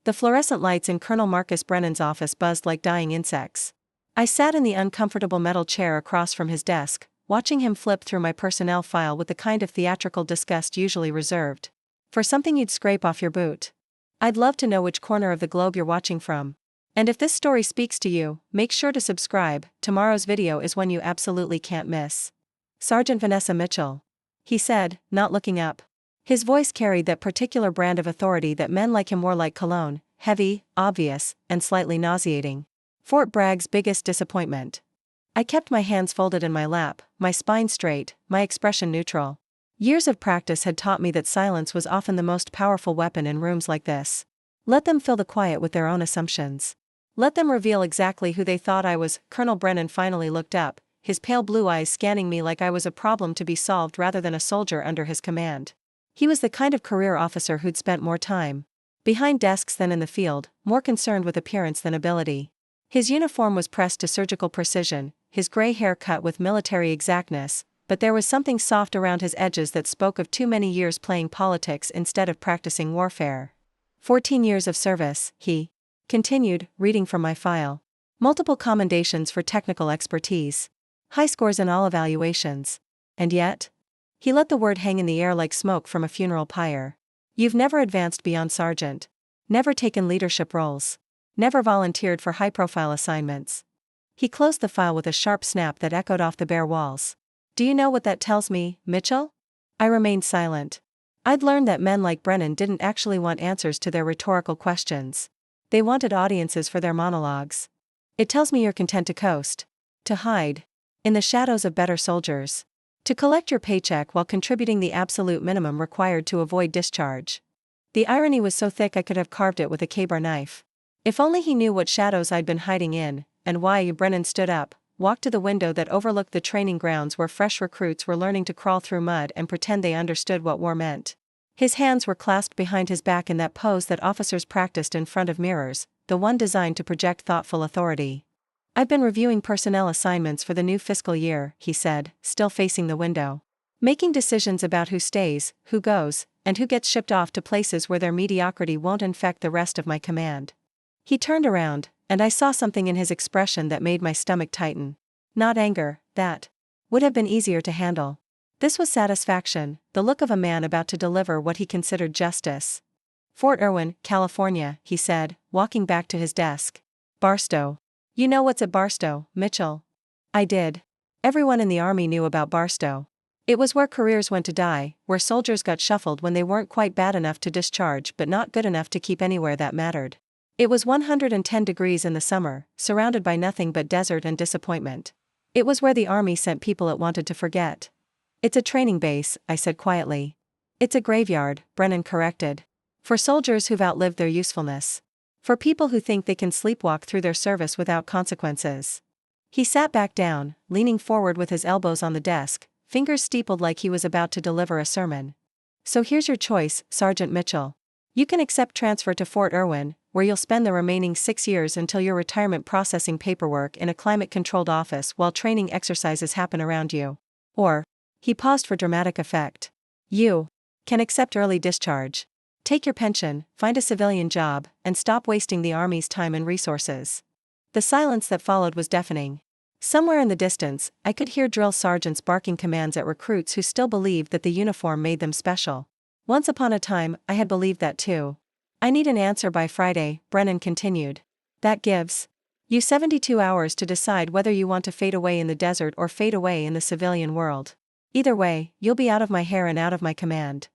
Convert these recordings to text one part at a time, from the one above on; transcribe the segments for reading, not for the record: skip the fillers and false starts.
The fluorescent lights in Colonel Marcus Brennan's office buzzed like dying insects. I sat in the uncomfortable metal chair across from his desk, watching him flip through my personnel file with the kind of theatrical disgust usually reserved for something you'd scrape off your boot. I'd love to know which corner of the globe you're watching from. And if this story speaks to you, make sure to subscribe. Tomorrow's video is one you absolutely can't miss. Sergeant Vanessa Mitchell, he said, not looking up. His voice carried that particular brand of authority that men like him wore like cologne, heavy, obvious, and slightly nauseating. Fort Bragg's biggest disappointment. I kept my hands folded in my lap, my spine straight, my expression neutral. Years of practice had taught me that silence was often the most powerful weapon in rooms like this. Let them fill the quiet with their own assumptions. Let them reveal exactly who they thought I was. Colonel Brennan finally looked up, his pale blue eyes scanning me like I was a problem to be solved rather than a soldier under his command. He was the kind of career officer who'd spent more time behind desks than in the field, more concerned with appearance than ability. His uniform was pressed to surgical precision, his gray hair cut with military exactness, but there was something soft around his edges that spoke of too many years playing politics instead of practicing warfare. 14 years of service, he continued, reading from my file. Multiple commendations for technical expertise. High scores in all evaluations. And yet? He let the word hang in the air like smoke from a funeral pyre. You've never advanced beyond sergeant. Never taken leadership roles. Never volunteered for high-profile assignments. He closed the file with a sharp snap that echoed off the bare walls. Do you know what that tells me, Mitchell? I remained silent. I'd learned that men like Brennan didn't actually want answers to their rhetorical questions. They wanted audiences for their monologues. It tells me you're content to coast. To hide in the shadows of better soldiers. To collect your paycheck while contributing the absolute minimum required to avoid discharge. The irony was so thick I could have carved it with a K-bar knife. If only he knew what shadows I'd been hiding in, and why. Brennan stood up, walked to the window that overlooked the training grounds where fresh recruits were learning to crawl through mud and pretend they understood what war meant. His hands were clasped behind his back in that pose that officers practiced in front of mirrors, the one designed to project thoughtful authority. I've been reviewing personnel assignments for the new fiscal year, he said, still facing the window. Making decisions about who stays, who goes, and who gets shipped off to places where their mediocrity won't infect the rest of my command. He turned around, and I saw something in his expression that made my stomach tighten. Not anger, that would have been easier to handle. This was satisfaction, the look of a man about to deliver what he considered justice. Fort Irwin, California, he said, walking back to his desk. Barstow. You know what's at Barstow, Mitchell? I did. Everyone in the army knew about Barstow. It was where careers went to die, where soldiers got shuffled when they weren't quite bad enough to discharge but not good enough to keep anywhere that mattered. It was 110 degrees in the summer, surrounded by nothing but desert and disappointment. It was where the army sent people it wanted to forget. It's a training base, I said quietly. It's a graveyard, Brennan corrected. For soldiers who've outlived their usefulness. For people who think they can sleepwalk through their service without consequences. He sat back down, leaning forward with his elbows on the desk, fingers steepled like he was about to deliver a sermon. So here's your choice, Sergeant Mitchell. You can accept transfer to Fort Irwin, where you'll spend the remaining 6 years until your retirement processing paperwork in a climate-controlled office while training exercises happen around you. Or, he paused for dramatic effect. You can accept early discharge. Take your pension, find a civilian job, and stop wasting the Army's time and resources. The silence that followed was deafening. Somewhere in the distance, I could hear drill sergeants barking commands at recruits who still believed that the uniform made them special. Once upon a time, I had believed that too. I need an answer by Friday, Brennan continued. That gives you 72 hours to decide whether you want to fade away in the desert or fade away in the civilian world. Either way, you'll be out of my hair and out of my command.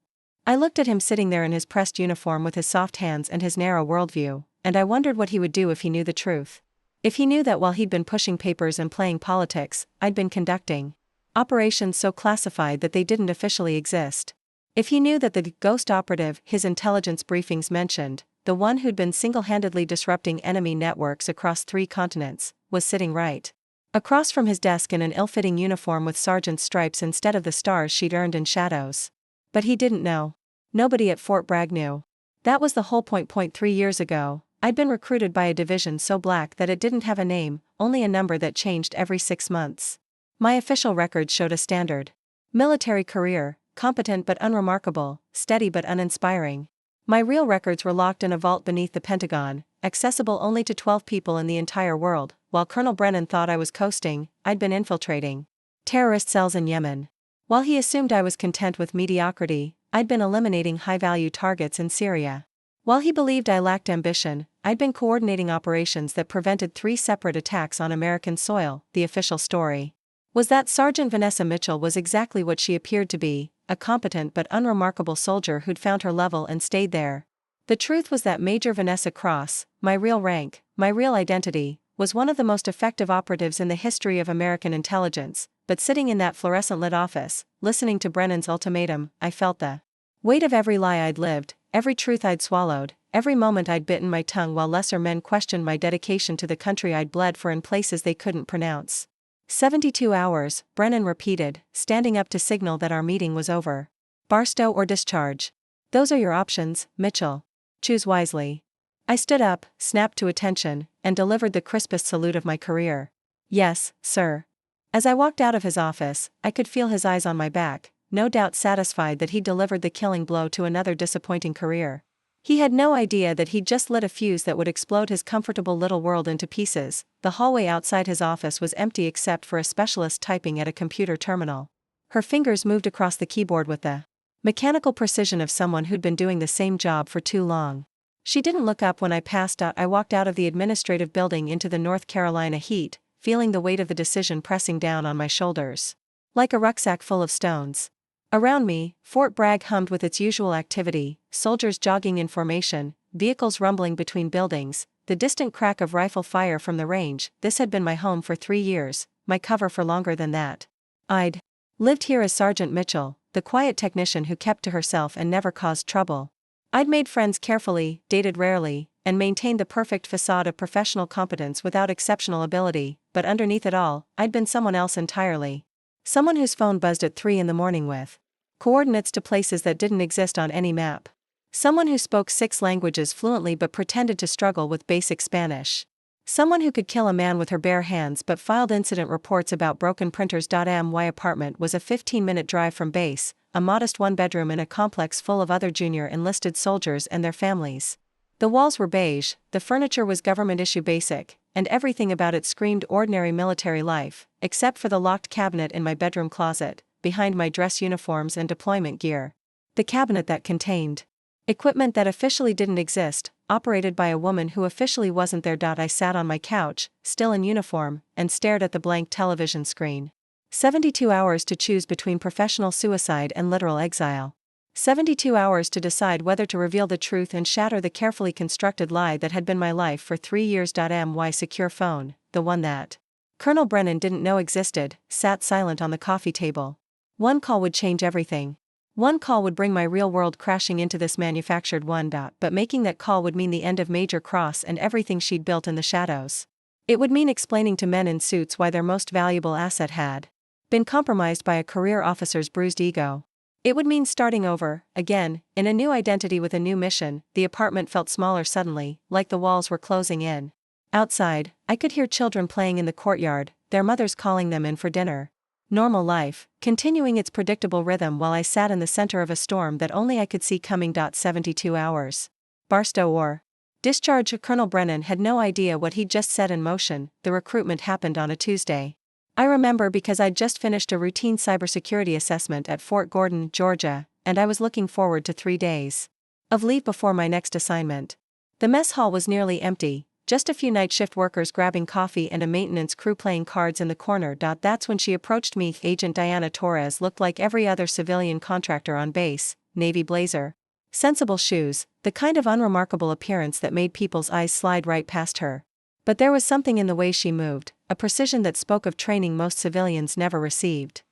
I looked at him sitting there in his pressed uniform with his soft hands and his narrow worldview, and I wondered what he would do if he knew the truth. If he knew that while he'd been pushing papers and playing politics, I'd been conducting operations so classified that they didn't officially exist. If he knew that the ghost operative his intelligence briefings mentioned, the one who'd been single-handedly disrupting enemy networks across 3 continents, was sitting right across from his desk in an ill-fitting uniform with sergeant's stripes instead of the stars she'd earned in shadows. But he didn't know. Nobody at Fort Bragg knew. That was the whole point. 3 years ago, I'd been recruited by a division so black that it didn't have a name, only a number that changed every 6 months. My official records showed a standard military career, competent but unremarkable, steady but uninspiring. My real records were locked in a vault beneath the Pentagon, accessible only to 12 people in the entire world. While Colonel Brennan thought I was coasting, I'd been infiltrating terrorist cells in Yemen. While he assumed I was content with mediocrity, I'd been eliminating high-value targets in Syria. While he believed I lacked ambition, I'd been coordinating operations that prevented 3 separate attacks on American soil. The official story was that Sergeant Vanessa Mitchell was exactly what she appeared to be, a competent but unremarkable soldier who'd found her level and stayed there. The truth was that Major Vanessa Cross, my real rank, my real identity, was one of the most effective operatives in the history of American intelligence. But sitting in that fluorescent-lit office, listening to Brennan's ultimatum, I felt the weight of every lie I'd lived, every truth I'd swallowed, every moment I'd bitten my tongue while lesser men questioned my dedication to the country I'd bled for in places they couldn't pronounce. 72 hours, Brennan repeated, standing up to signal that our meeting was over. Barstow or discharge? Those are your options, Mitchell. Choose wisely. I stood up, snapped to attention, and delivered the crispest salute of my career. Yes, sir. As I walked out of his office, I could feel his eyes on my back, no doubt satisfied that he'd delivered the killing blow to another disappointing career. He had no idea that he'd just lit a fuse that would explode his comfortable little world into pieces. The hallway outside his office was empty except for a specialist typing at a computer terminal. Her fingers moved across the keyboard with the mechanical precision of someone who'd been doing the same job for too long. She didn't look up when I passed out. I walked out of the administrative building into the North Carolina heat, feeling the weight of the decision pressing down on my shoulders like a rucksack full of stones. Around me, Fort Bragg hummed with its usual activity, soldiers jogging in formation, vehicles rumbling between buildings, the distant crack of rifle fire from the range. This had been my home for 3 years, my cover for longer than that. I'd lived here as Sergeant Mitchell, the quiet technician who kept to herself and never caused trouble. I'd made friends carefully, dated rarely, and maintained the perfect facade of professional competence without exceptional ability, but underneath it all, I'd been someone else entirely. Someone whose phone buzzed at 3 in the morning with coordinates to places that didn't exist on any map. Someone who spoke 6 languages fluently but pretended to struggle with basic Spanish. Someone who could kill a man with her bare hands but filed incident reports about broken printers. My apartment was a 15-minute drive from base, a modest 1-bedroom in a complex full of other junior enlisted soldiers and their families. The walls were beige, the furniture was government-issue basic, and everything about it screamed ordinary military life, except for the locked cabinet in my bedroom closet, behind my dress uniforms and deployment gear. The cabinet that contained equipment that officially didn't exist, operated by a woman who officially wasn't there. I sat on my couch, still in uniform, and stared at the blank television screen. 72 hours to choose between professional suicide and literal exile. 72 hours to decide whether to reveal the truth and shatter the carefully constructed lie that had been my life for 3 years. My secure phone, the one that Colonel Brennan didn't know existed, sat silent on the coffee table. One call would change everything. One call would bring my real world crashing into this manufactured one. But making that call would mean the end of Major Cross and everything she'd built in the shadows. It would mean explaining to men in suits why their most valuable asset had been compromised by a career officer's bruised ego. It would mean starting over, again, in a new identity with a new mission. The apartment felt smaller suddenly, like the walls were closing in. Outside, I could hear children playing in the courtyard, their mothers calling them in for dinner. Normal life, continuing its predictable rhythm while I sat in the center of a storm that only I could see coming. 72 hours. Barstow or discharge. Colonel Brennan had no idea what he'd just set in motion. The recruitment happened on a Tuesday. I remember because I'd just finished a routine cybersecurity assessment at Fort Gordon, Georgia, and I was looking forward to 3 days of leave before my next assignment. The mess hall was nearly empty, just a few night shift workers grabbing coffee and a maintenance crew playing cards in the corner. That's when she approached me. Agent Diana Torres looked like every other civilian contractor on base, navy blazer, sensible shoes, the kind of unremarkable appearance that made people's eyes slide right past her. But there was something in the way she moved, a precision that spoke of training most civilians never received.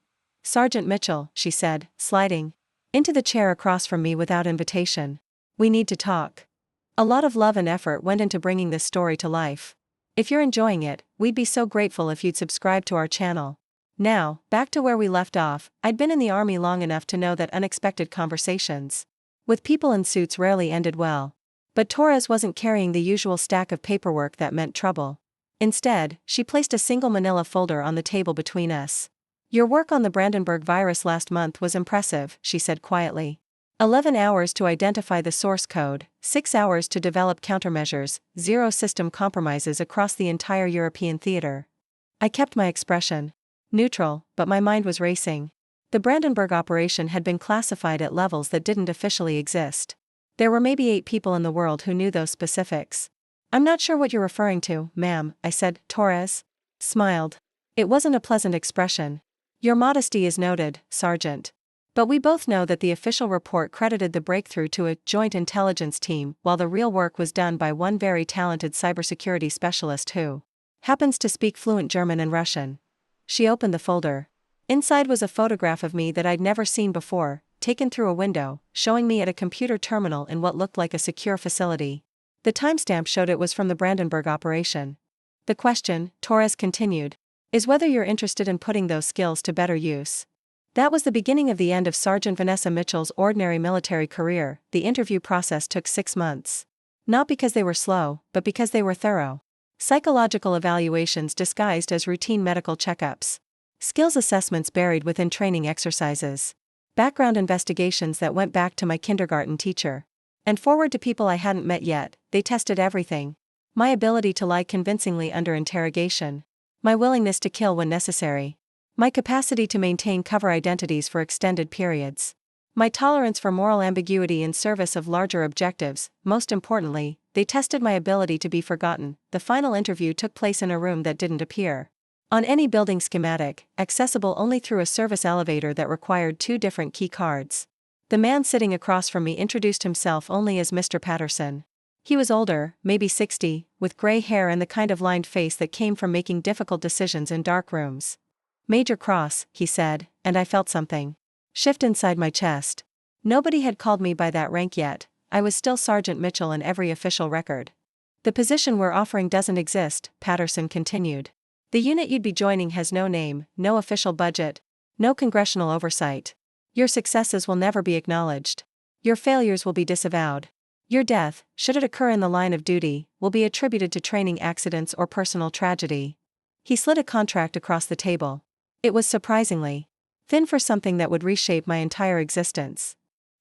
"Sergeant Mitchell," she said, sliding into the chair across from me without invitation. "We need to talk." A lot of love and effort went into bringing this story to life. If you're enjoying it, we'd be so grateful if you'd subscribe to our channel. Now, back to where we left off. I'd been in the Army long enough to know that unexpected conversations with people in suits rarely ended well. But Torres wasn't carrying the usual stack of paperwork that meant trouble. Instead, she placed a single manila folder on the table between us. "Your work on the Brandenburg virus last month was impressive," she said quietly. 11 hours to identify the source code, 6 hours to develop countermeasures, 0 system compromises across the entire European theater. I kept my expression neutral, but my mind was racing. The Brandenburg operation had been classified at levels that didn't officially exist. There were maybe 8 people in the world who knew those specifics. "I'm not sure what you're referring to, ma'am," I said. Torres smiled. It wasn't a pleasant expression. "Your modesty is noted, Sergeant. But we both know that the official report credited the breakthrough to a joint intelligence team, while the real work was done by one very talented cybersecurity specialist who happens to speak fluent German and Russian." She opened the folder. Inside was a photograph of me that I'd never seen before, taken through a window, showing me at a computer terminal in what looked like a secure facility. The timestamp showed it was from the Brandenburg operation. "The question," Torres continued, "is whether you're interested in putting those skills to better use." That was the beginning of the end of Sergeant Vanessa Mitchell's ordinary military career. The interview process took 6 months. Not because they were slow, but because they were thorough. Psychological evaluations disguised as routine medical checkups. Skills assessments buried within training exercises. Background investigations that went back to my kindergarten teacher. And forward to people I hadn't met yet. They tested everything. My ability to lie convincingly under interrogation. My willingness to kill when necessary. My capacity to maintain cover identities for extended periods. My tolerance for moral ambiguity in service of larger objectives. Most importantly, they tested my ability to be forgotten. The final interview took place in a room that didn't appear on any building schematic, accessible only through a service elevator that required 2 different key cards. The man sitting across from me introduced himself only as Mr. Patterson. He was older, maybe 60, with gray hair and the kind of lined face that came from making difficult decisions in dark rooms. "Major Cross," he said, and I felt something shift inside my chest. Nobody had called me by that rank yet. I was still Sergeant Mitchell in every official record. "The position we're offering doesn't exist," Patterson continued. "The unit you'd be joining has no name, no official budget, no congressional oversight. Your successes will never be acknowledged. Your failures will be disavowed. Your death, should it occur in the line of duty, will be attributed to training accidents or personal tragedy." He slid a contract across the table. It was surprisingly thin for something that would reshape my entire existence.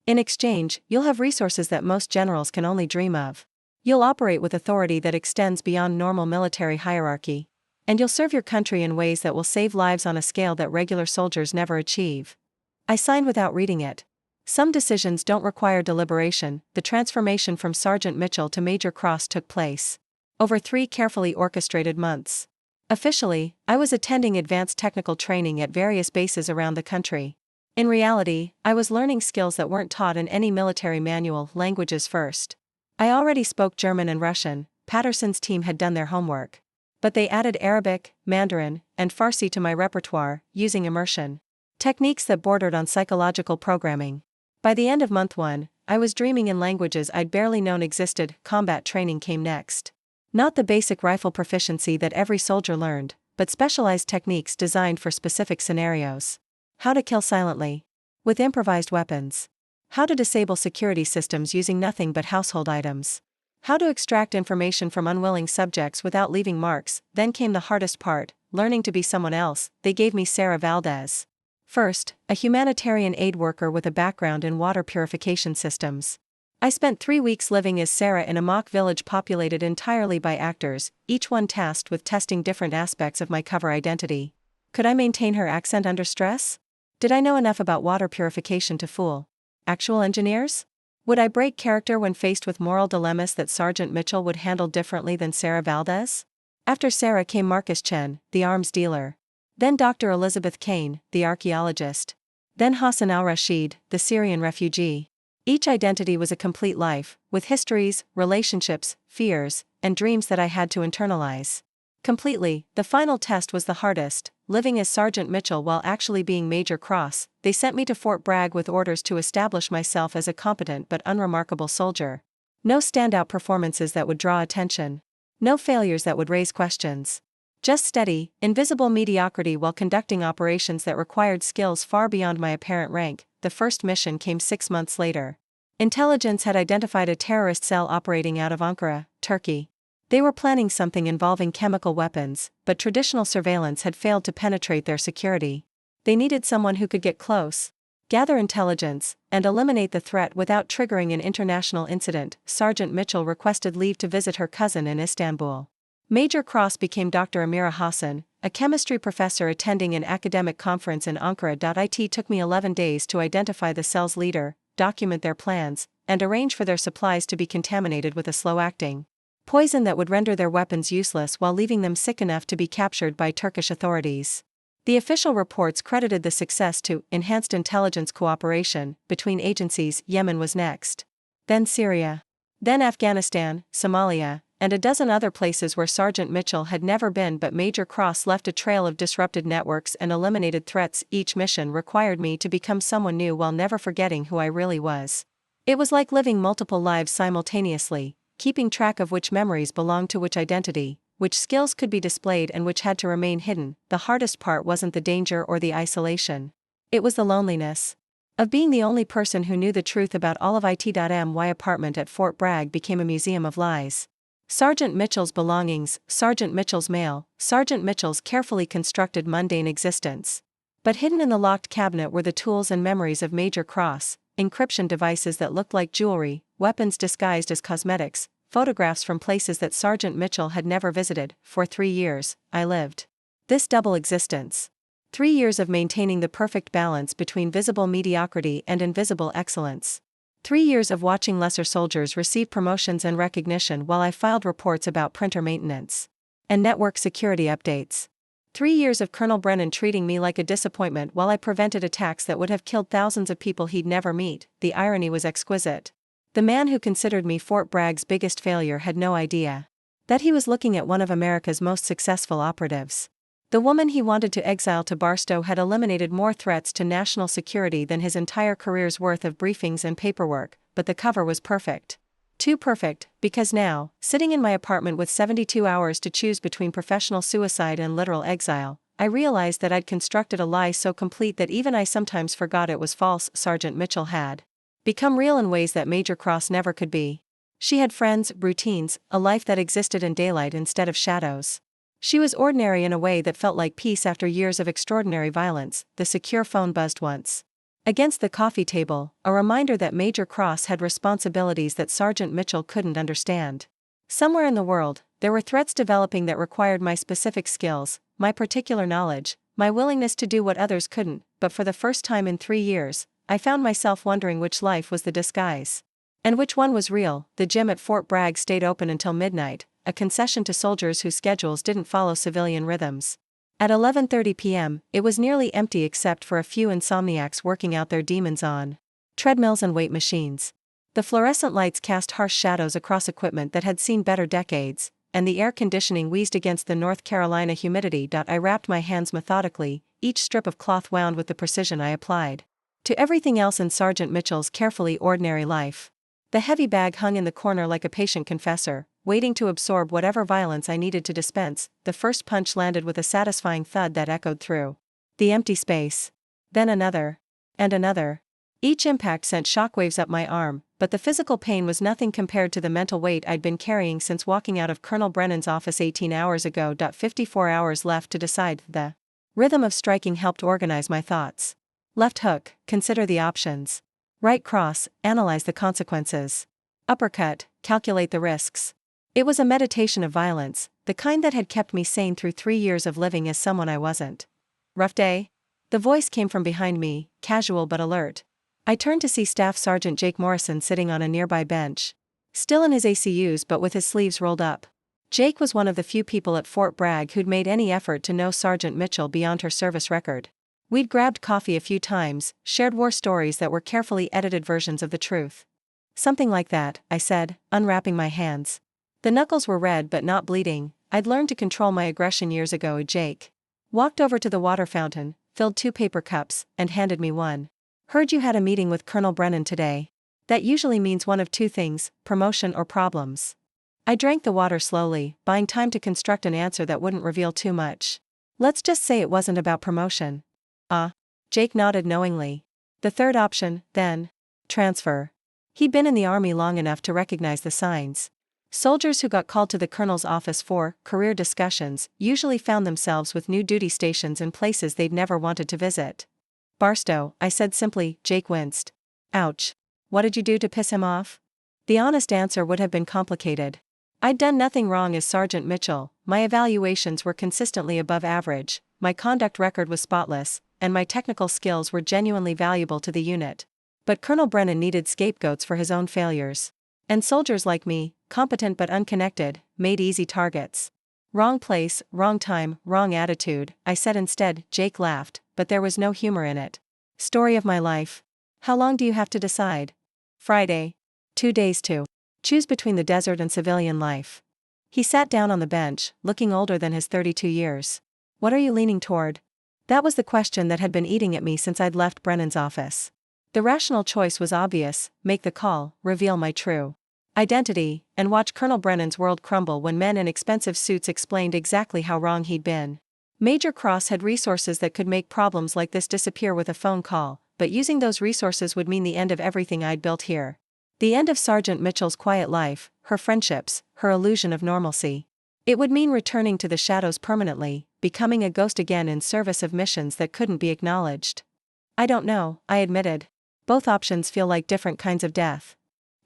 "In exchange, you'll have resources that most generals can only dream of. You'll operate with authority that extends beyond normal military hierarchy. And you'll serve your country in ways that will save lives on a scale that regular soldiers never achieve." I signed without reading it. Some decisions don't require deliberation. The transformation from Sergeant Mitchell to Major Cross took place over 3 carefully orchestrated months. Officially, I was attending advanced technical training at various bases around the country. In reality, I was learning skills that weren't taught in any military manual. Languages first. I already spoke German and Russian. Patterson's team had done their homework. But they added Arabic, Mandarin, and Farsi to my repertoire, using immersion techniques that bordered on psychological programming. By the end of month 1, I was dreaming in languages I'd barely known existed. Combat training came next. Not the basic rifle proficiency that every soldier learned, but specialized techniques designed for specific scenarios. How to kill silently, with improvised weapons. How to disable security systems using nothing but household items. How to extract information from unwilling subjects without leaving marks. Then came the hardest part, learning to be someone else. They gave me Sarah Valdez. First, a humanitarian aid worker with a background in water purification systems. I spent 3 weeks living as Sarah in a mock village populated entirely by actors, each one tasked with testing different aspects of my cover identity. Could I maintain her accent under stress? Did I know enough about water purification to fool actual engineers? Would I break character when faced with moral dilemmas that Sergeant Mitchell would handle differently than Sarah Valdez? After Sarah came Marcus Chen, the arms dealer. Then Dr. Elizabeth Kane, the archaeologist. Then Hassan al-Rashid, the Syrian refugee. Each identity was a complete life, with histories, relationships, fears, and dreams that I had to internalize completely. The final test was the hardest, living as Sergeant Mitchell while actually being Major Cross. They sent me to Fort Bragg with orders to establish myself as a competent but unremarkable soldier. No standout performances that would draw attention. No failures that would raise questions. Just steady, invisible mediocrity while conducting operations that required skills far beyond my apparent rank. The first mission came 6 months later. Intelligence had identified a terrorist cell operating out of Ankara, Turkey. They were planning something involving chemical weapons, but traditional surveillance had failed to penetrate their security. They needed someone who could get close. gather intelligence, and eliminate the threat without triggering an international incident. Sergeant Mitchell requested leave to visit her cousin in Istanbul. Major Cross became Dr. Amira Hassan, a chemistry professor attending an academic conference in Ankara. It took me 11 days to identify the cell's leader, document their plans, and arrange for their supplies to be contaminated with a slow-acting poison that would render their weapons useless while leaving them sick enough to be captured by Turkish authorities. The official reports credited the success to enhanced intelligence cooperation between agencies. Yemen was next. Then Syria. Then Afghanistan, Somalia, and a dozen other places where Sergeant Mitchell had never been, but Major Cross left a trail of disrupted networks and eliminated threats. Each mission required me to become someone new while never forgetting who I really was. It was like living multiple lives simultaneously, keeping track of which memories belonged to which identity, which skills could be displayed and which had to remain hidden. The hardest part wasn't the danger or the isolation. It was the loneliness of being the only person who knew the truth about all of it. My apartment at Fort Bragg became a museum of lies. Sergeant Mitchell's belongings, Sergeant Mitchell's mail, Sergeant Mitchell's carefully constructed mundane existence. But hidden in the locked cabinet were the tools and memories of Major Cross, encryption devices that looked like jewelry, weapons disguised as cosmetics, photographs from places that Sergeant Mitchell had never visited. For 3 years, I lived this double existence. 3 years of maintaining the perfect balance between visible mediocrity and invisible excellence. 3 years of watching lesser soldiers receive promotions and recognition while I filed reports about printer maintenance and network security updates. 3 years of Colonel Brennan treating me like a disappointment while I prevented attacks that would have killed thousands of people he'd never meet. The irony was exquisite. The man who considered me Fort Bragg's biggest failure had no idea that he was looking at one of America's most successful operatives. The woman he wanted to exile to Barstow had eliminated more threats to national security than his entire career's worth of briefings and paperwork, but the cover was perfect. Too perfect, because now, sitting in my apartment with 72 hours to choose between professional suicide and literal exile, I realized that I'd constructed a lie so complete that even I sometimes forgot it was false. Sergeant Mitchell had become real in ways that Major Cross never could be. She had friends, routines, a life that existed in daylight instead of shadows. She was ordinary in a way that felt like peace after years of extraordinary violence. The secure phone buzzed once against the coffee table, a reminder that Major Cross had responsibilities that Sergeant Mitchell couldn't understand. Somewhere in the world, there were threats developing that required my specific skills, my particular knowledge, my willingness to do what others couldn't. But for the first time in 3 years, I found myself wondering which life was the disguise and which one was real. The gym at Fort Bragg stayed open until midnight, a concession to soldiers whose schedules didn't follow civilian rhythms. At 11:30 p.m., it was nearly empty except for a few insomniacs working out their demons on treadmills and weight machines. The fluorescent lights cast harsh shadows across equipment that had seen better decades, and the air conditioning wheezed against the North Carolina humidity. I wrapped my hands methodically, each strip of cloth wound with the precision I applied to everything else in Sergeant Mitchell's carefully ordinary life. The heavy bag hung in the corner like a patient confessor, waiting to absorb whatever violence I needed to dispense. The first punch landed with a satisfying thud that echoed through the empty space. Then another. And another. Each impact sent shockwaves up my arm, but the physical pain was nothing compared to the mental weight I'd been carrying since walking out of Colonel Brennan's office 18 hours ago. 54 hours left to decide. The rhythm of striking helped organize my thoughts. Left hook, consider the options. Right cross, analyze the consequences. Uppercut, calculate the risks. It was a meditation of violence, the kind that had kept me sane through 3 years of living as someone I wasn't. Rough day? The voice came from behind me, casual but alert. I turned to see Staff Sergeant Jake Morrison sitting on a nearby bench, still in his ACUs but with his sleeves rolled up. Jake was one of the few people at Fort Bragg who'd made any effort to know Sergeant Mitchell beyond her service record. We'd grabbed coffee a few times, shared war stories that were carefully edited versions of the truth. Something like that, I said, unwrapping my hands. The knuckles were red but not bleeding. I'd learned to control my aggression years ago. Jake walked over to the water fountain, filled 2 paper cups, and handed me one. Heard you had a meeting with Colonel Brennan today. That usually means one of 2 things, promotion or problems. I drank the water slowly, buying time to construct an answer that wouldn't reveal too much. Let's just say it wasn't about promotion. Jake nodded knowingly. The third option, then? Transfer. He'd been in the army long enough to recognize the signs. Soldiers who got called to the colonel's office for career discussions usually found themselves with new duty stations in places they'd never wanted to visit. Barstow, I said simply. Jake winced. Ouch. What did you do to piss him off? The honest answer would have been complicated. I'd done nothing wrong as Sergeant Mitchell, my evaluations were consistently above average, my conduct record was spotless, and my technical skills were genuinely valuable to the unit. But Colonel Brennan needed scapegoats for his own failures. And soldiers like me, competent but unconnected, made easy targets. Wrong place, wrong time, wrong attitude, I said instead. Jake laughed, but there was no humor in it. Story of my life. How long do you have to decide? Friday. 2 days to choose between the desert and civilian life. He sat down on the bench, looking older than his 32 years. What are you leaning toward? That was the question that had been eating at me since I'd left Brennan's office. The rational choice was obvious: make the call, reveal my true identity, and watch Colonel Brennan's world crumble when men in expensive suits explained exactly how wrong he'd been. Major Cross had resources that could make problems like this disappear with a phone call, but using those resources would mean the end of everything I'd built here. The end of Sergeant Mitchell's quiet life, her friendships, her illusion of normalcy. It would mean returning to the shadows permanently, becoming a ghost again in service of missions that couldn't be acknowledged. I don't know, I admitted. Both options feel like different kinds of death.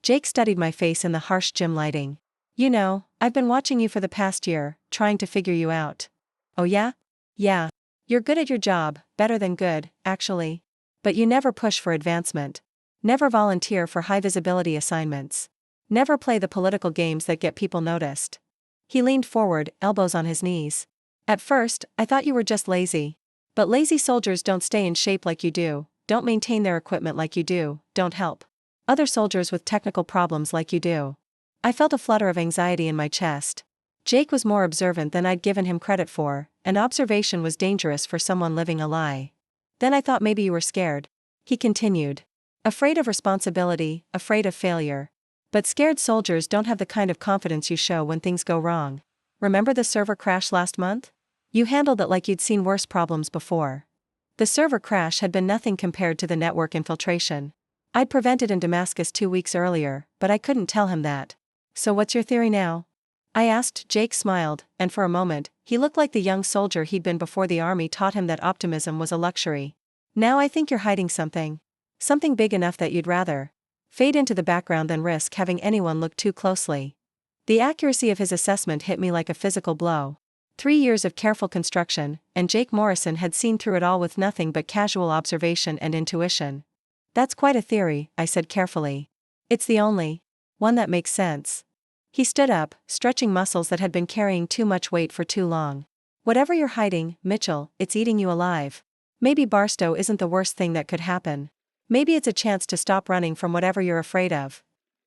Jake studied my face in the harsh gym lighting. You know, I've been watching you for the past year, trying to figure you out. Oh yeah? Yeah. You're good at your job, better than good, actually. But you never push for advancement. Never volunteer for high-visibility assignments. Never play the political games that get people noticed. He leaned forward, elbows on his knees. At first, I thought you were just lazy. But lazy soldiers don't stay in shape like you do, don't maintain their equipment like you do, don't help other soldiers with technical problems like you do. I felt a flutter of anxiety in my chest. Jake was more observant than I'd given him credit for, and observation was dangerous for someone living a lie. Then I thought maybe you were scared. He continued. Afraid of responsibility, afraid of failure. But scared soldiers don't have the kind of confidence you show when things go wrong. Remember the server crash last month? You handled it like you'd seen worse problems before. The server crash had been nothing compared to the network infiltration. I'd prevented in Damascus 2 weeks earlier, but I couldn't tell him that. So what's your theory now? I asked. Jake smiled, and for a moment, he looked like the young soldier he'd been before the army taught him that optimism was a luxury. Now I think you're hiding something. Something big enough that you'd rather fade into the background than risk having anyone look too closely. The accuracy of his assessment hit me like a physical blow. 3 years of careful construction, and Jake Morrison had seen through it all with nothing but casual observation and intuition. That's quite a theory, I said carefully. It's the only one that makes sense. He stood up, stretching muscles that had been carrying too much weight for too long. Whatever you're hiding, Mitchell, it's eating you alive. Maybe Barstow isn't the worst thing that could happen. Maybe it's a chance to stop running from whatever you're afraid of.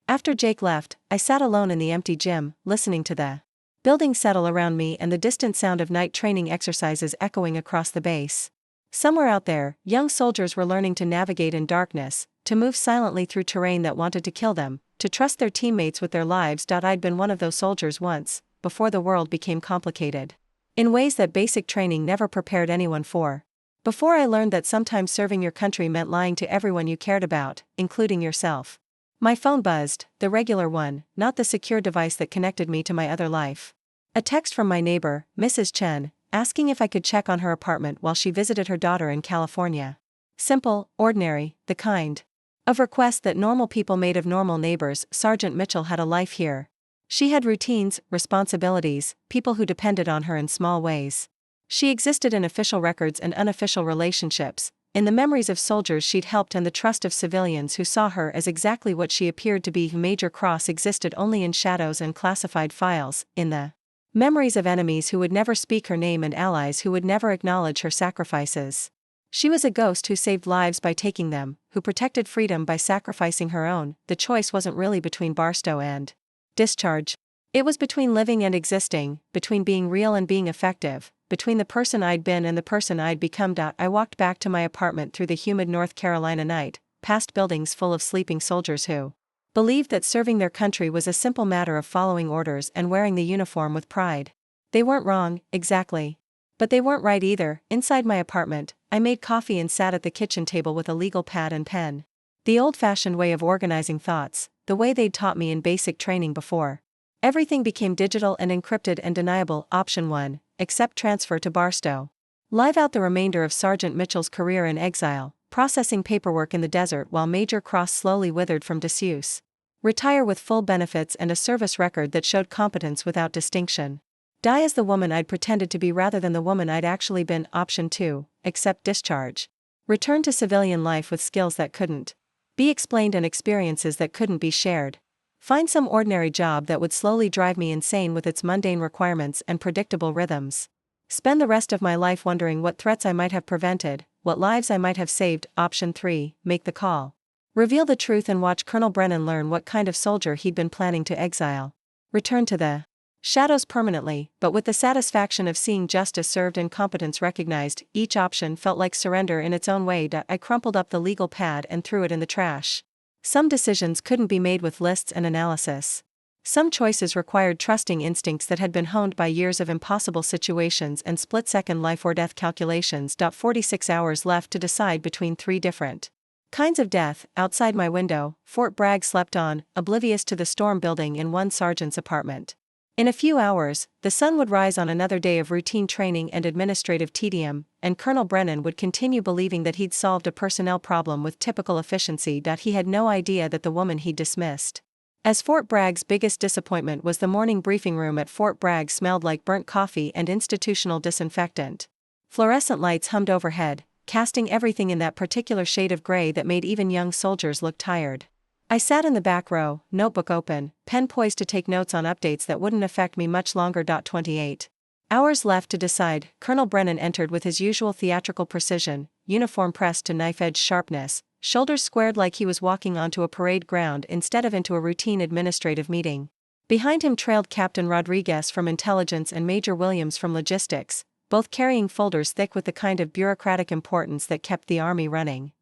After Jake left, I sat alone in the empty gym, listening to the building settle around me and the distant sound of night training exercises echoing across the base. Somewhere out there, young soldiers were learning to navigate in darkness, to move silently through terrain that wanted to kill them, to trust their teammates with their lives. I'd been one of those soldiers once, before the world became complicated. In ways that basic training never prepared anyone for. Before I learned that sometimes serving your country meant lying to everyone you cared about, including yourself. My phone buzzed, the regular one, not the secure device that connected me to my other life. A text from my neighbor, Mrs. Chen, asking if I could check on her apartment while she visited her daughter in California. Simple, ordinary, the kind of request that normal people made of normal neighbors. Sergeant Mitchell had a life here. She had routines, responsibilities, people who depended on her in small ways. She existed in official records and unofficial relationships, in the memories of soldiers she'd helped and the trust of civilians who saw her as exactly what she appeared to be. Major Cross existed only in shadows and classified files, in the memories of enemies who would never speak her name and allies who would never acknowledge her sacrifices. She was a ghost who saved lives by taking them, who protected freedom by sacrificing her own. The choice wasn't really between Barstow and Discharge. It was between living and existing, between being real and being effective, between the person I'd been and the person I'd become. I walked back to my apartment through the humid North Carolina night, past buildings full of sleeping soldiers who believed that serving their country was a simple matter of following orders and wearing the uniform with pride. They weren't wrong, exactly. But they weren't right either. Inside my apartment, I made coffee and sat at the kitchen table with a legal pad and pen. The old-fashioned way of organizing thoughts, the way they'd taught me in basic training before. Everything became digital and encrypted and deniable. Option 1, accept transfer to Barstow. Live out the remainder of Sergeant Mitchell's career in exile, processing paperwork in the desert while Major Cross slowly withered from disuse. Retire with full benefits and a service record that showed competence without distinction. Die as the woman I'd pretended to be rather than the woman I'd actually been. Option 2, accept discharge. Return to civilian life with skills that couldn't be explained and experiences that couldn't be shared. Find some ordinary job that would slowly drive me insane with its mundane requirements and predictable rhythms. Spend the rest of my life wondering what threats I might have prevented, what lives I might have saved. Option 3, make the call. Reveal the truth and watch Colonel Brennan learn what kind of soldier he'd been planning to exile. Return to the shadows permanently, but with the satisfaction of seeing justice served and competence recognized. Each option felt like surrender in its own way. I crumpled up the legal pad and threw it in the trash. Some decisions couldn't be made with lists and analysis. Some choices required trusting instincts that had been honed by years of impossible situations and split-second life-or-death calculations. 46 hours left to decide between 3 different kinds of death. Outside my window, Fort Bragg slept on, oblivious to the storm building in one sergeant's apartment. In a few hours, the sun would rise on another day of routine training and administrative tedium, and Colonel Brennan would continue believing that he'd solved a personnel problem with typical efficiency. He had no idea that the woman he'd dismissed as Fort Bragg's biggest disappointment was the morning briefing room at Fort Bragg smelled like burnt coffee and institutional disinfectant. Fluorescent lights hummed overhead, casting everything in that particular shade of gray that made even young soldiers look tired. I sat in the back row, notebook open, pen poised to take notes on updates that wouldn't affect me much longer. 28 hours left to decide. Colonel Brennan entered with his usual theatrical precision, uniform pressed to knife-edge sharpness, shoulders squared like he was walking onto a parade ground instead of into a routine administrative meeting. Behind him trailed Captain Rodriguez from intelligence and Major Williams from logistics, both carrying folders thick with the kind of bureaucratic importance that kept the Army running.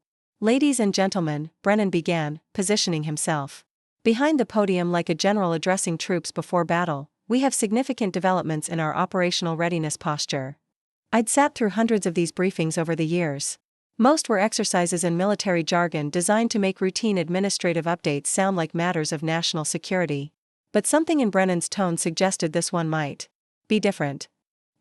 Ladies and gentlemen, Brennan began, positioning himself behind the podium like a general addressing troops before battle. We have significant developments in our operational readiness posture. I'd sat through hundreds of these briefings over the years. Most were exercises in military jargon designed to make routine administrative updates sound like matters of national security. But something in Brennan's tone suggested this one might be different.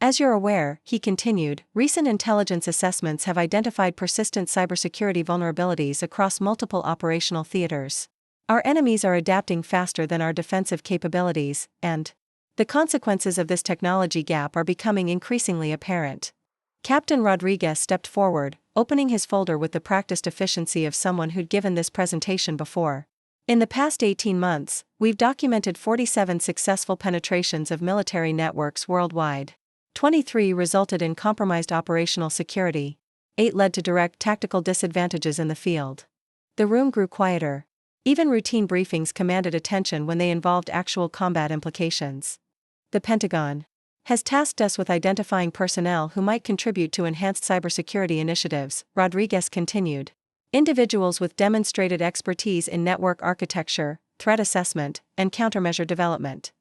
As you're aware, he continued, recent intelligence assessments have identified persistent cybersecurity vulnerabilities across multiple operational theaters. Our enemies are adapting faster than our defensive capabilities, and the consequences of this technology gap are becoming increasingly apparent. Captain Rodriguez stepped forward, opening his folder with the practiced efficiency of someone who'd given this presentation before. In the past 18 months, we've documented 47 successful penetrations of military networks worldwide. 23 resulted in compromised operational security. 8 led to direct tactical disadvantages in the field. The room grew quieter. Even routine briefings commanded attention when they involved actual combat implications. The Pentagon has tasked us with identifying personnel who might contribute to enhanced cybersecurity initiatives, Rodriguez continued. Individuals with demonstrated expertise in network architecture, threat assessment, and countermeasure development.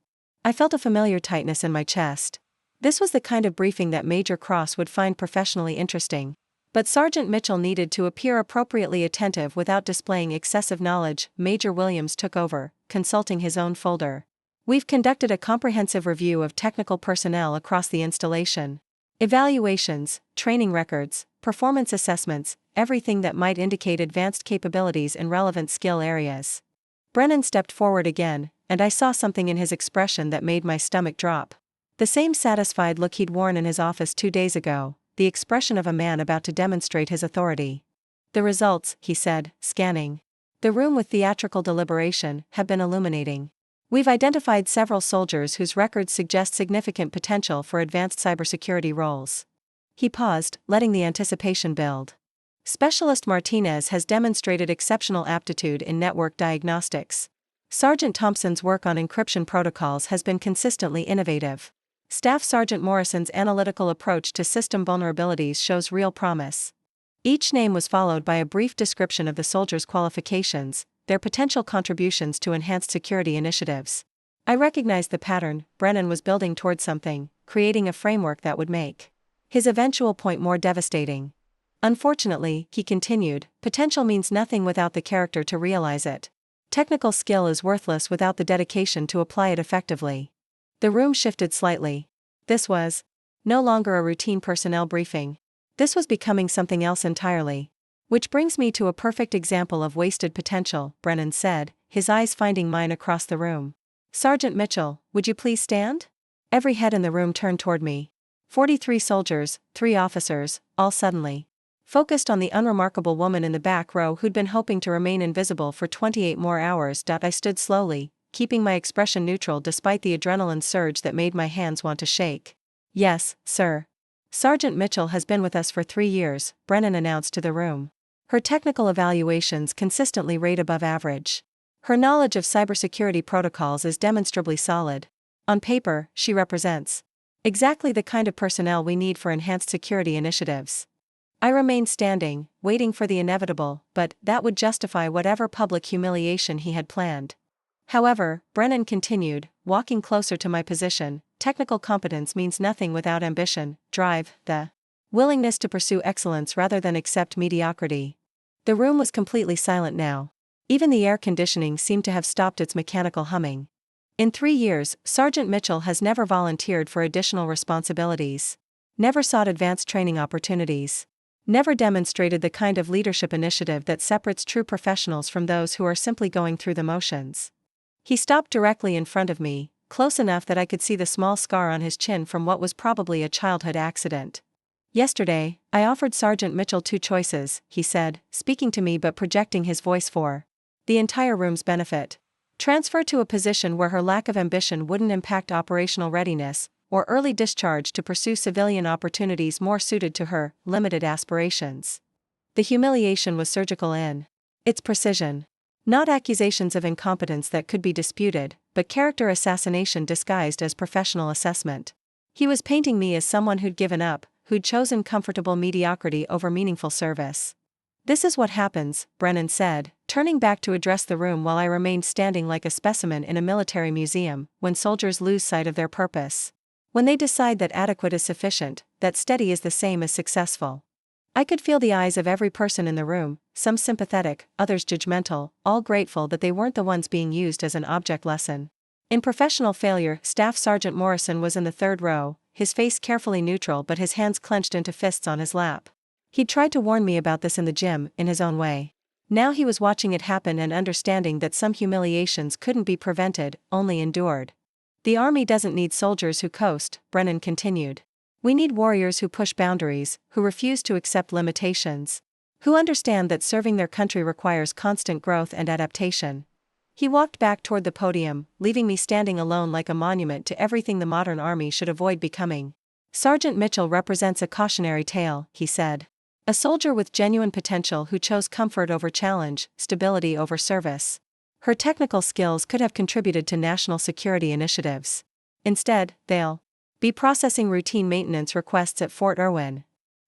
I felt a familiar tightness in my chest. This was the kind of briefing that Major Cross would find professionally interesting. But Sergeant Mitchell needed to appear appropriately attentive without displaying excessive knowledge. Major Williams took over, consulting his own folder. We've conducted a comprehensive review of technical personnel across the installation. Evaluations, training records, performance assessments, everything that might indicate advanced capabilities in relevant skill areas. Brennan stepped forward again, and I saw something in his expression that made my stomach drop. The same satisfied look he'd worn in his office 2 days ago, the expression of a man about to demonstrate his authority. The results, he said, scanning the room with theatrical deliberation, have been illuminating. We've identified several soldiers whose records suggest significant potential for advanced cybersecurity roles. He paused, letting the anticipation build. Specialist Martinez has demonstrated exceptional aptitude in network diagnostics. Sergeant Thompson's work on encryption protocols has been consistently innovative. Staff Sergeant Morrison's analytical approach to system vulnerabilities shows real promise. Each name was followed by a brief description of the soldiers' qualifications, their potential contributions to enhanced security initiatives. I recognized the pattern. Brennan was building towards something, creating a framework that would make his eventual point more devastating. Unfortunately, he continued, potential means nothing without the character to realize it. Technical skill is worthless without the dedication to apply it effectively. The room shifted slightly. This was no longer a routine personnel briefing. This was becoming something else entirely. Which brings me to a perfect example of wasted potential, Brennan said, his eyes finding mine across the room. Sergeant Mitchell, would you please stand? Every head in the room turned toward me. 43 soldiers, 3 officers, all suddenly focused on the unremarkable woman in the back row who'd been hoping to remain invisible for 28 more hours. I stood slowly, keeping my expression neutral despite the adrenaline surge that made my hands want to shake. Yes, sir. Sergeant Mitchell has been with us for 3 years, Brennan announced to the room. Her technical evaluations consistently rate above average. Her knowledge of cybersecurity protocols is demonstrably solid. On paper, she represents exactly the kind of personnel we need for enhanced security initiatives. I remained standing, waiting for the inevitable, but that would justify whatever public humiliation he had planned. However, Brennan continued, walking closer to my position. Technical competence means nothing without ambition, drive, the willingness to pursue excellence rather than accept mediocrity. The room was completely silent now. Even the air conditioning seemed to have stopped its mechanical humming. In 3 years, Sergeant Mitchell has never volunteered for additional responsibilities, never sought advanced training opportunities, never demonstrated the kind of leadership initiative that separates true professionals from those who are simply going through the motions. He stopped directly in front of me, close enough that I could see the small scar on his chin from what was probably a childhood accident. Yesterday, I offered Sergeant Mitchell 2 choices, he said, speaking to me but projecting his voice for the entire room's benefit. Transfer to a position where her lack of ambition wouldn't impact operational readiness, or early discharge to pursue civilian opportunities more suited to her limited aspirations. The humiliation was surgical in its precision. Not accusations of incompetence that could be disputed, but character assassination disguised as professional assessment. He was painting me as someone who'd given up, who'd chosen comfortable mediocrity over meaningful service. This is what happens, Brennan said, turning back to address the room while I remained standing like a specimen in a military museum, when soldiers lose sight of their purpose. When they decide that adequate is sufficient, that steady is the same as successful. I could feel the eyes of every person in the room, some sympathetic, others judgmental, all grateful that they weren't the ones being used as an object lesson. In professional failure, Staff Sergeant Morrison was in the 3rd row, his face carefully neutral but his hands clenched into fists on his lap. He'd tried to warn me about this in the gym, in his own way. Now he was watching it happen and understanding that some humiliations couldn't be prevented, only endured. The Army doesn't need soldiers who coast, Brennan continued. We need warriors who push boundaries, who refuse to accept limitations, who understand that serving their country requires constant growth and adaptation. He walked back toward the podium, leaving me standing alone like a monument to everything the modern Army should avoid becoming. Sergeant Mitchell represents a cautionary tale, he said. A soldier with genuine potential who chose comfort over challenge, stability over service. Her technical skills could have contributed to national security initiatives. Instead, they'll be processing routine maintenance requests at Fort Irwin.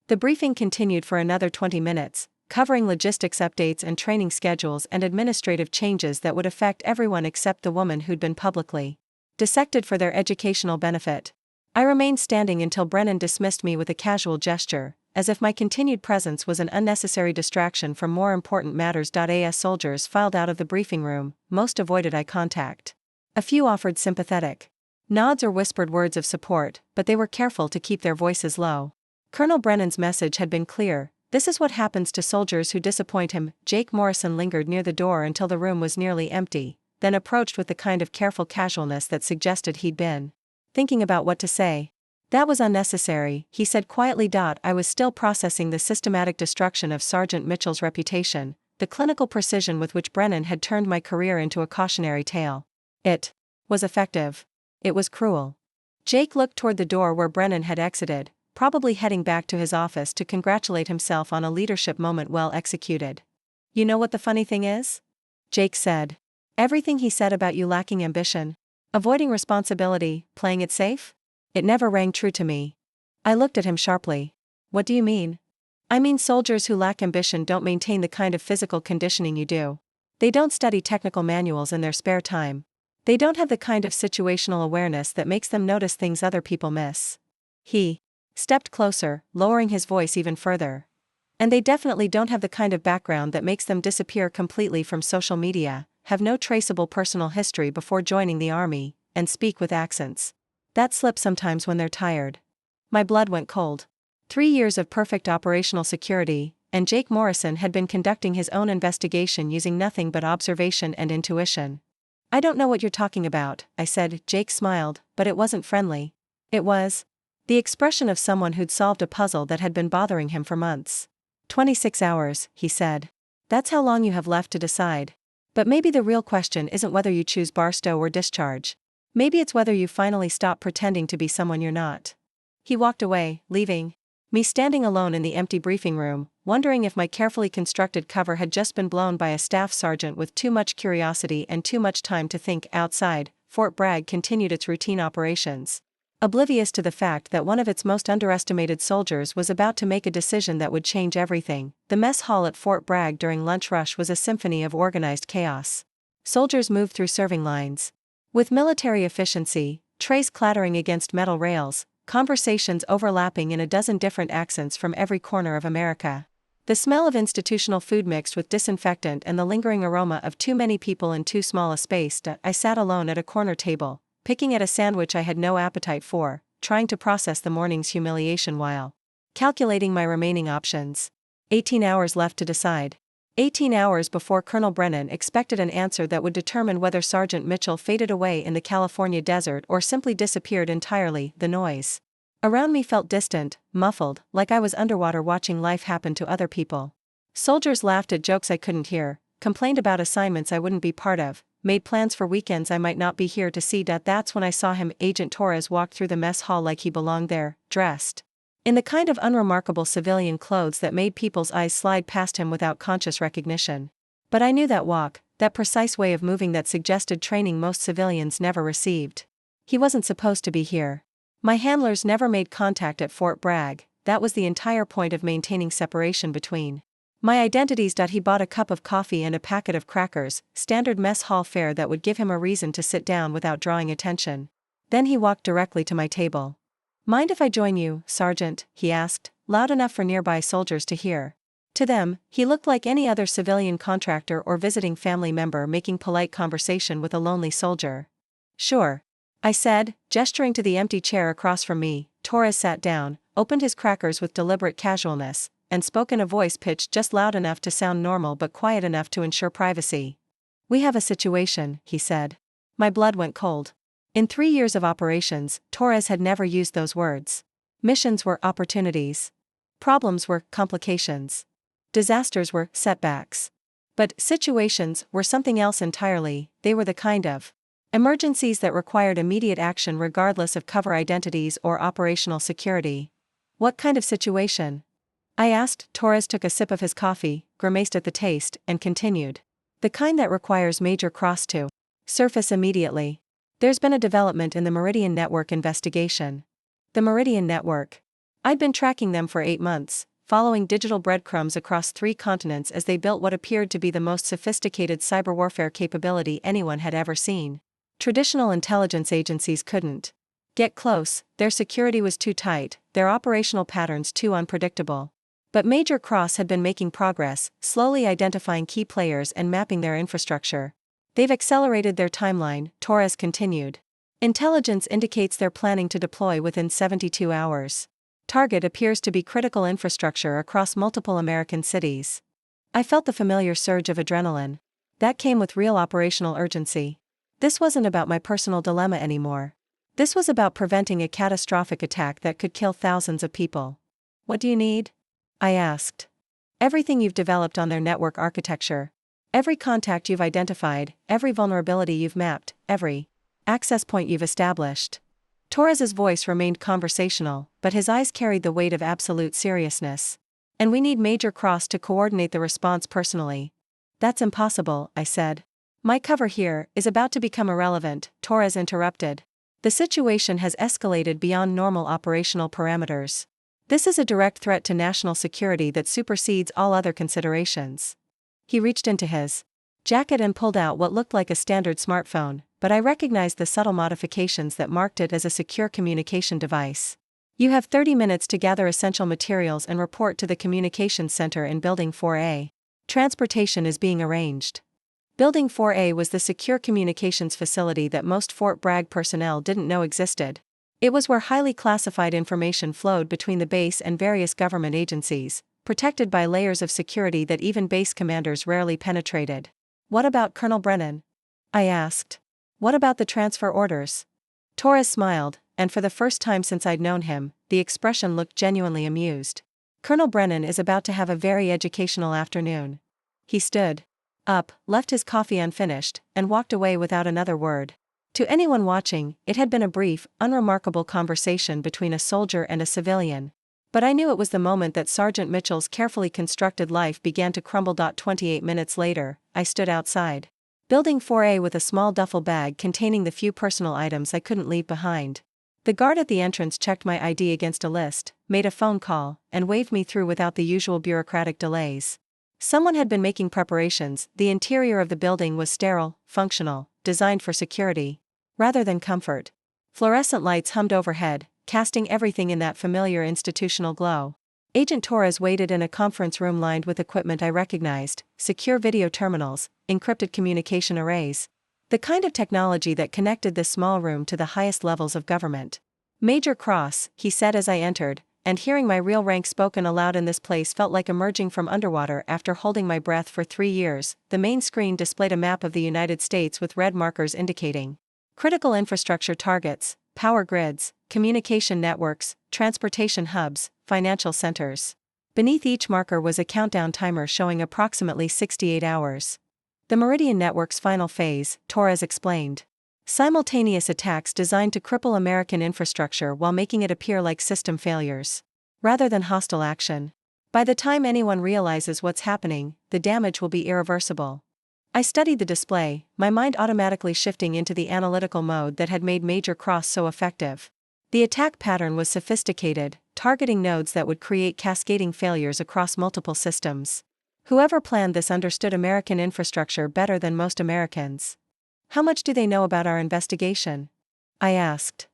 The briefing continued for another 20 minutes, covering logistics updates and training schedules and administrative changes that would affect everyone except the woman who'd been publicly dissected for their educational benefit. I remained standing until Brennan dismissed me with a casual gesture, as if my continued presence was an unnecessary distraction from more important matters. As soldiers filed out of the briefing room, most avoided eye contact. A few offered sympathetic nods or whispered words of support, but they were careful to keep their voices low. Colonel Brennan's message had been clear: this is what happens to soldiers who disappoint him. Jake Morrison lingered near the door until the room was nearly empty, then approached with the kind of careful casualness that suggested he'd been thinking about what to say. That was unnecessary, he said quietly. I was still processing the systematic destruction of Sergeant Mitchell's reputation, the clinical precision with which Brennan had turned my career into a cautionary tale. It was effective. It was cruel. Jake looked toward the door where Brennan had exited, probably heading back to his office to congratulate himself on a leadership moment well executed. You know what the funny thing is? Jake said. Everything he said about you lacking ambition, avoiding responsibility, playing it safe? It never rang true to me. I looked at him sharply. What do you mean? I mean soldiers who lack ambition don't maintain the kind of physical conditioning you do. They don't study technical manuals in their spare time. They don't have the kind of situational awareness that makes them notice things other people miss. He stepped closer, lowering his voice even further. And they definitely don't have the kind of background that makes them disappear completely from social media, have no traceable personal history before joining the Army, and speak with accents that slip sometimes when they're tired. My blood went cold. 3 years of perfect operational security, and Jake Morrison had been conducting his own investigation using nothing but observation and intuition. "I don't know what you're talking about," I said. Jake smiled, but it wasn't friendly. It was the expression of someone who'd solved a puzzle that had been bothering him for months. 26 hours, he said. "That's how long you have left to decide. But maybe the real question isn't whether you choose Barstow or Discharge. Maybe it's whether you finally stop pretending to be someone you're not." He walked away, leaving me standing alone in the empty briefing room, wondering if my carefully constructed cover had just been blown by a staff sergeant with too much curiosity and too much time to think. Outside, Fort Bragg continued its routine operations, oblivious to the fact that one of its most underestimated soldiers was about to make a decision that would change everything. The mess hall at Fort Bragg during lunch rush was a symphony of organized chaos. Soldiers moved through serving lines with military efficiency, trays clattering against metal rails, conversations overlapping in a dozen different accents from every corner of America. The smell of institutional food mixed with disinfectant and the lingering aroma of too many people in too small a space. I sat alone at a corner table, picking at a sandwich I had no appetite for, trying to process the morning's humiliation while calculating my remaining options. 18 hours left to decide. 18 hours before Colonel Brennan expected an answer that would determine whether Sergeant Mitchell faded away in the California desert or simply disappeared entirely. The noise around me felt distant, muffled, like I was underwater watching life happen to other people. Soldiers laughed at jokes I couldn't hear, complained about assignments I wouldn't be part of, made plans for weekends I might not be here to see. That's when I saw him. Agent Torres walked through the mess hall like he belonged there, dressed in the kind of unremarkable civilian clothes that made people's eyes slide past him without conscious recognition. But I knew that walk, that precise way of moving that suggested training most civilians never received. He wasn't supposed to be here. My handlers never made contact at Fort Bragg. That was the entire point of maintaining separation between my identities. He bought a cup of coffee and a packet of crackers, standard mess hall fare that would give him a reason to sit down without drawing attention. Then he walked directly to my table. "Mind if I join you, Sergeant?" he asked, loud enough for nearby soldiers to hear. To them, he looked like any other civilian contractor or visiting family member making polite conversation with a lonely soldier. "Sure," I said, gesturing to the empty chair across from me. Torres sat down, opened his crackers with deliberate casualness, and spoke in a voice pitched just loud enough to sound normal but quiet enough to ensure privacy. "We have a situation," he said. My blood went cold. In 3 years of operations, Torres had never used those words. Missions were opportunities. Problems were complications. Disasters were setbacks. But situations were something else entirely. They were the kind of emergencies that required immediate action regardless of cover identities or operational security. "What kind of situation?" I asked. Torres took a sip of his coffee, grimaced at the taste, and continued. "The kind that requires major cross to surface immediately. There's been a development in the Meridian Network investigation." The Meridian Network. I'd been tracking them for 8 months, following digital breadcrumbs across 3 continents as they built what appeared to be the most sophisticated cyber warfare capability anyone had ever seen. Traditional intelligence agencies couldn't get close, their security was too tight, their operational patterns too unpredictable. But Major Cross had been making progress, slowly identifying key players and mapping their infrastructure. "They've accelerated their timeline," Torres continued. "Intelligence indicates they're planning to deploy within 72 hours. Target appears to be critical infrastructure across multiple American cities." I felt the familiar surge of adrenaline. That came with real operational urgency. This wasn't about my personal dilemma anymore. This was about preventing a catastrophic attack that could kill thousands of people. "What do you need?" I asked. "Everything you've developed on their network architecture. Every contact you've identified, every vulnerability you've mapped, every access point you've established." Torres's voice remained conversational, but his eyes carried the weight of absolute seriousness. "And we need Major Cross to coordinate the response personally." "That's impossible," I said. "My cover here is about to become irrelevant," Torres interrupted. "The situation has escalated beyond normal operational parameters. This is a direct threat to national security that supersedes all other considerations." He reached into his jacket and pulled out what looked like a standard smartphone, but I recognized the subtle modifications that marked it as a secure communication device. "You have 30 minutes to gather essential materials and report to the communications center in Building 4A. Transportation is being arranged." Building 4A was the secure communications facility that most Fort Bragg personnel didn't know existed. It was where highly classified information flowed between the base and various government agencies, protected by layers of security that even base commanders rarely penetrated. What about Colonel Brennan? I asked. What about the transfer orders? Torres smiled, and for the first time since I'd known him, the expression looked genuinely amused. Colonel Brennan is about to have a very educational afternoon. He stood up, left his coffee unfinished, and walked away without another word. To anyone watching, it had been a brief, unremarkable conversation between a soldier and a civilian. But I knew it was the moment that Sergeant Mitchell's carefully constructed life began to crumble. 28 minutes later, I stood outside Building 4A with a small duffel bag containing the few personal items I couldn't leave behind. The guard at the entrance checked my ID against a list, made a phone call, and waved me through without the usual bureaucratic delays. Someone had been making preparations. The interior of the building was sterile, functional, designed for security rather than comfort. Fluorescent lights hummed overhead, casting everything in that familiar institutional glow. Agent Torres waited in a conference room lined with equipment I recognized: secure video terminals, encrypted communication arrays. The kind of technology that connected this small room to the highest levels of government. "Major Cross," he said as I entered, and hearing my real rank spoken aloud in this place felt like emerging from underwater after holding my breath for 3 years. The main screen displayed a map of the United States with red markers indicating critical infrastructure targets, power grids, communication networks, transportation hubs, financial centers. Beneath each marker was a countdown timer showing approximately 68 hours. "The Meridian Network's final phase," Torres explained. "Simultaneous attacks designed to cripple American infrastructure while making it appear like system failures rather than hostile action. By the time anyone realizes what's happening, the damage will be irreversible." I studied the display, my mind automatically shifting into the analytical mode that had made Major Cross so effective. The attack pattern was sophisticated, targeting nodes that would create cascading failures across multiple systems. Whoever planned this understood American infrastructure better than most Americans. "How much do they know about our investigation?" I asked.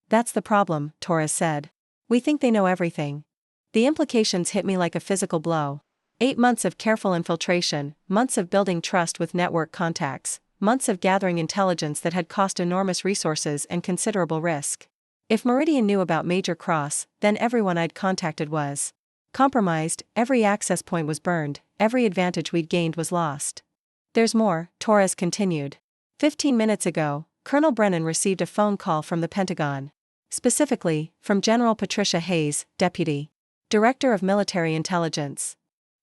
"That's the problem," Torres said. "We think they know everything." The implications hit me like a physical blow. 8 months of careful infiltration, months of building trust with network contacts, months of gathering intelligence that had cost enormous resources and considerable risk. If Meridian knew about Major Cross, then everyone I'd contacted was compromised, every access point was burned, every advantage we'd gained was lost. "There's more," Torres continued. 15 minutes ago, Colonel Brennan received a phone call from the Pentagon. Specifically, from General Patricia Hayes, Deputy Director of Military Intelligence.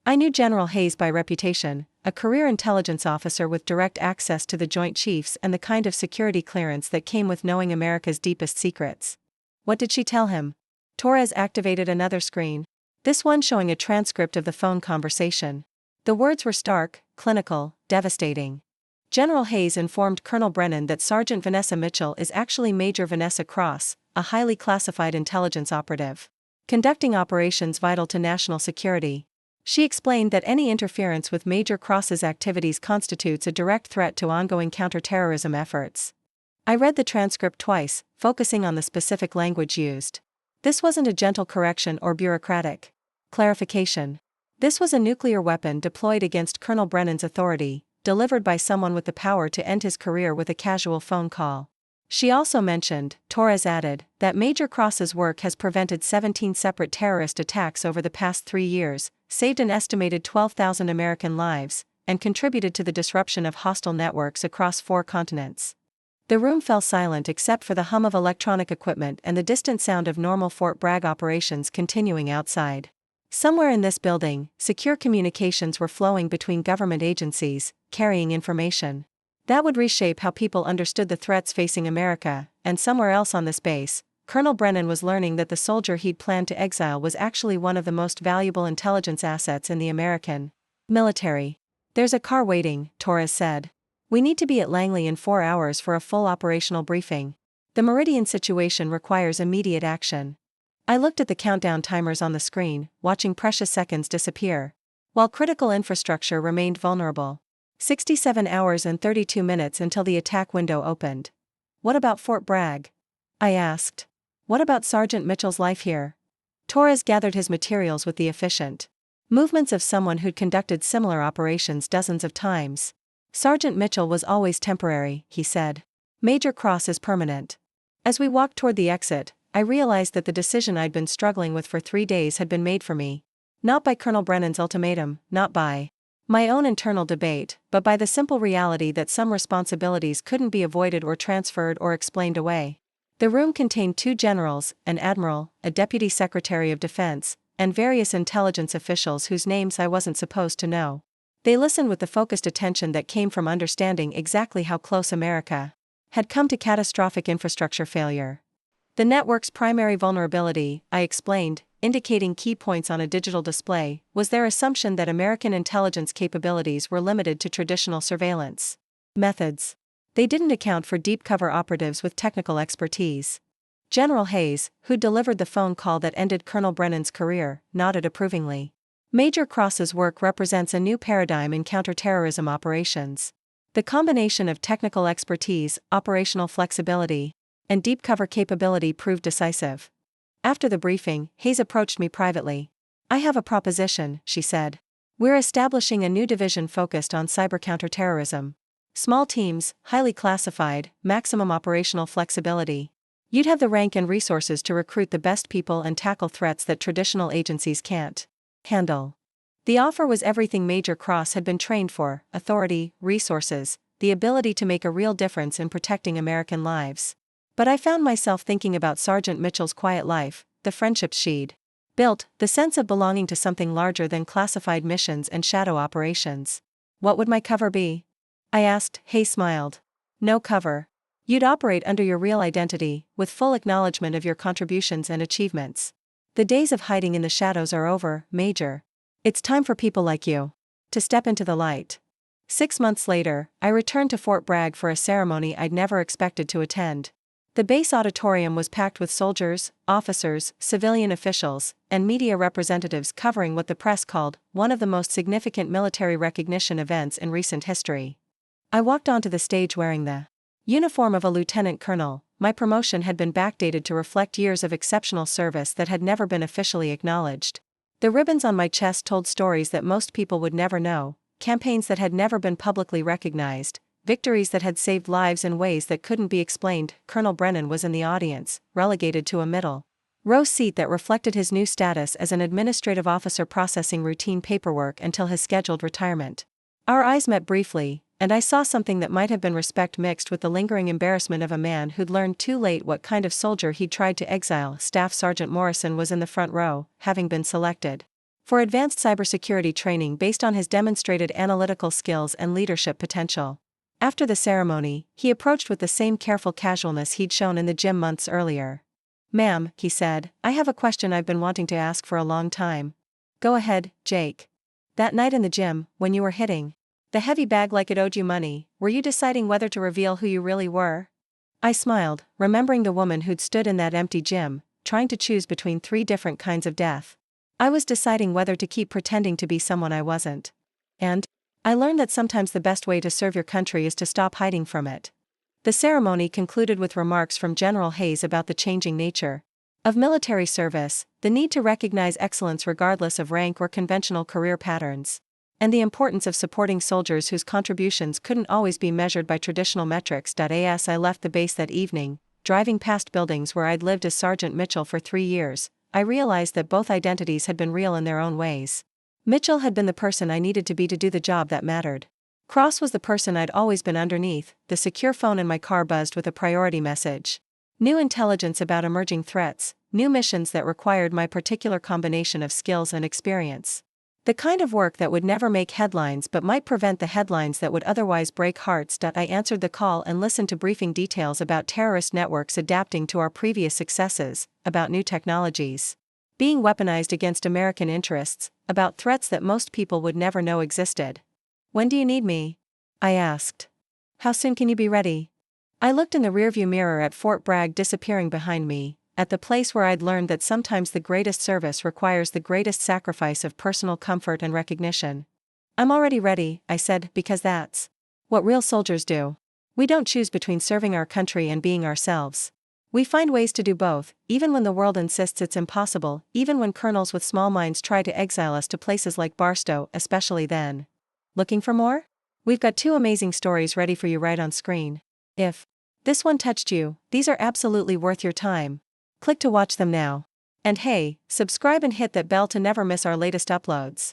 I knew General Hayes by reputation, a career intelligence officer with direct access to the Joint Chiefs and the kind of security clearance that came with knowing America's deepest secrets. What did she tell him? Torres activated another screen, this one showing a transcript of the phone conversation. The words were stark, clinical, devastating. General Hayes informed Colonel Brennan that Sergeant Vanessa Mitchell is actually Major Vanessa Cross, a highly classified intelligence operative, conducting operations vital to national security. She explained that any interference with Major Cross's activities constitutes a direct threat to ongoing counterterrorism efforts. I read the transcript twice, focusing on the specific language used. This wasn't a gentle correction or bureaucratic clarification. This was a nuclear weapon deployed against Colonel Brennan's authority, delivered by someone with the power to end his career with a casual phone call. She also mentioned, Torres added, that Major Cross's work has prevented 17 separate terrorist attacks over the past 3 years, saved an estimated 12,000 American lives, and contributed to the disruption of hostile networks across 4 continents. The room fell silent except for the hum of electronic equipment and the distant sound of normal Fort Bragg operations continuing outside. Somewhere in this building, secure communications were flowing between government agencies, carrying information that would reshape how people understood the threats facing America. And somewhere else on this base, Colonel Brennan was learning that the soldier he'd planned to exile was actually one of the most valuable intelligence assets in the American military. "There's a car waiting," Torres said. "We need to be at Langley in 4 hours for a full operational briefing. The Meridian situation requires immediate action." I looked at the countdown timers on the screen, watching precious seconds disappear. While critical infrastructure remained vulnerable. 67 hours and 32 minutes until the attack window opened. "What about Fort Bragg?" I asked. "What about Sergeant Mitchell's life here?" Torres gathered his materials with the efficient movements of someone who'd conducted similar operations dozens of times. "Sergeant Mitchell was always temporary," he said. "Major Cross is permanent." As we walked toward the exit, I realized that the decision I'd been struggling with for 3 days had been made for me. Not by Colonel Brennan's ultimatum, not by my own internal debate, but by the simple reality that some responsibilities couldn't be avoided or transferred or explained away. The room contained 2 generals, an admiral, a deputy secretary of defense, and various intelligence officials whose names I wasn't supposed to know. They listened with the focused attention that came from understanding exactly how close America had come to catastrophic infrastructure failure. The network's primary vulnerability, I explained, indicating key points on a digital display, was their assumption that American intelligence capabilities were limited to traditional surveillance methods. They didn't account for deep cover operatives with technical expertise. General Hayes, who delivered the phone call that ended Colonel Brennan's career, nodded approvingly. Major Cross's work represents a new paradigm in counterterrorism operations. The combination of technical expertise, operational flexibility, and deep cover capability proved decisive. After the briefing, Hayes approached me privately. "I have a proposition," she said. "We're establishing a new division focused on cyber counterterrorism. Small teams, highly classified, maximum operational flexibility. You'd have the rank and resources to recruit the best people and tackle threats that traditional agencies can't handle." The offer was everything Major Cross had been trained for: authority, resources, the ability to make a real difference in protecting American lives. But I found myself thinking about Sergeant Mitchell's quiet life, the friendships she'd built, the sense of belonging to something larger than classified missions and shadow operations. "What would my cover be?" I asked. Hayes smiled. "No cover. You'd operate under your real identity, with full acknowledgement of your contributions and achievements. The days of hiding in the shadows are over, Major. It's time for people like you to step into the light." 6 months later, I returned to Fort Bragg for a ceremony I'd never expected to attend. The base auditorium was packed with soldiers, officers, civilian officials, and media representatives covering what the press called one of the most significant military recognition events in recent history. I walked onto the stage wearing the uniform of a lieutenant colonel. My promotion had been backdated to reflect years of exceptional service that had never been officially acknowledged. The ribbons on my chest told stories that most people would never know, campaigns that had never been publicly recognized, victories that had saved lives in ways that couldn't be explained. Colonel Brennan was in the audience, relegated to a middle-row seat that reflected his new status as an administrative officer processing routine paperwork until his scheduled retirement. Our eyes met briefly, and I saw something that might have been respect mixed with the lingering embarrassment of a man who'd learned too late what kind of soldier he'd tried to exile. Staff Sergeant Morrison was in the front row, having been selected for advanced cybersecurity training based on his demonstrated analytical skills and leadership potential. After the ceremony, he approached with the same careful casualness he'd shown in the gym months earlier. "Ma'am," he said, "I have a question I've been wanting to ask for a long time." "Go ahead, Jake. That night in the gym, when you were hitting the heavy bag like it owed you money, were you deciding whether to reveal who you really were?" I smiled, remembering the woman who'd stood in that empty gym, trying to choose between 3 different kinds of death. I was deciding whether to keep pretending to be someone I wasn't. And I learned that sometimes the best way to serve your country is to stop hiding from it. The ceremony concluded with remarks from General Hayes about the changing nature of military service, the need to recognize excellence regardless of rank or conventional career patterns, and the importance of supporting soldiers whose contributions couldn't always be measured by traditional metrics. As I left the base that evening, driving past buildings where I'd lived as Sergeant Mitchell for 3 years, I realized that both identities had been real in their own ways. Mitchell had been the person I needed to be to do the job that mattered. Cross was the person I'd always been underneath. The secure phone in my car buzzed with a priority message. New intelligence about emerging threats, new missions that required my particular combination of skills and experience. The kind of work that would never make headlines but might prevent the headlines that would otherwise break hearts. I answered the call and listened to briefing details about terrorist networks adapting to our previous successes, about new technologies being weaponized against American interests, about threats that most people would never know existed. "When do you need me?" I asked. "How soon can you be ready?" I looked in the rearview mirror at Fort Bragg disappearing behind me, at the place where I'd learned that sometimes the greatest service requires the greatest sacrifice of personal comfort and recognition. "I'm already ready," I said, "because that's what real soldiers do. We don't choose between serving our country and being ourselves. We find ways to do both, even when the world insists it's impossible, even when colonels with small minds try to exile us to places like Barstow, especially then." Looking for more? We've got 2 amazing stories ready for you right on screen. If this one touched you, these are absolutely worth your time. Click to watch them now. And hey, subscribe and hit that bell to never miss our latest uploads.